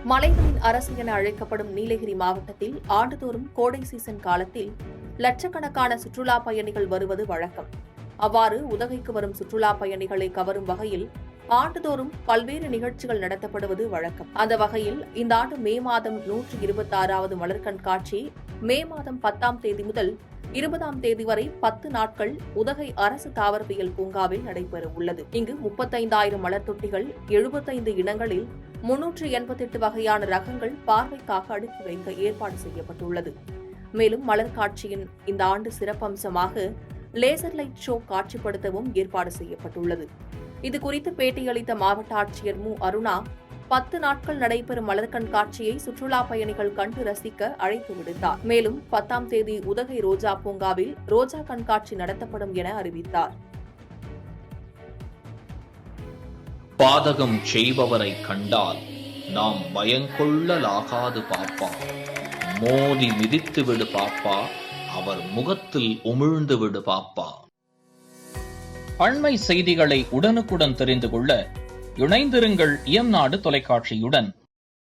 மலைகளின் அரசு என அழைக்கப்படும் நீலகிரி மாவட்டத்தில் ஆண்டுதோறும் கோடை சீசன் காலத்தில் லட்சக்கணக்கான சுற்றுலா பயணிகள் வருவது வழக்கம். அவ்வாறு உதகைக்கு வரும் சுற்றுலா பயணிகளை கவரும் வகையில் ஆண்டுதோறும் பல்வேறு நிகழ்ச்சிகள் நடத்தப்படுவது வழக்கம். அந்த வகையில் இந்த ஆண்டு மே மாதம் 126வது மலர் கண்காட்சி மே மாதம் 10ஆம் தேதி முதல் 20ஆம் தேதி வரை 10 நாட்கள் உதகை அரசு தாவரவியல் பூங்காவில் நடைபெறவுள்ளது. இங்கு 35,000 மலர் தொட்டிகள், 75 இனங்களில் 388 வகையான ரகங்கள் பார்வைக்காக அடுக்கி வைக்க ஏற்பாடு செய்யப்பட்டுள்ளது. மேலும் மலர் காட்சியின் இந்த ஆண்டு சிறப்பம்சமாக லேசர் லைட் ஷோ காட்சிப்படுத்தவும் ஏற்பாடு செய்யப்பட்டுள்ளது. இதுகுறித்து பேட்டியளித்த மாவட்ட ஆட்சியர் மு. அருணா, 10 நாட்கள் நடைபெறும் மலர் கண்காட்சியை சுற்றுலா பயணிகள் கண்டு ரசிக்க அழைப்பு விடுத்தார். மேலும் 10ஆம் தேதி உதகை ரோஜா பூங்காவில் ரோஜா கண்காட்சி நடத்தப்படும் என அறிவித்தார். பாதகம் செய்பவரை கண்டால் நாம் பயங்கொள்ளலாகாது பாப்பா, மோதி மிதித்து விடு பாப்பா, அவர் முகத்தில் உமிழ்ந்து விடு பாப்பா. அண்மை செய்திகளை உடனுக்குடன் தெரிந்து கொள்ள இணைந்திருங்கள் இயம்நாடு தொலைக்காட்சியுடன்.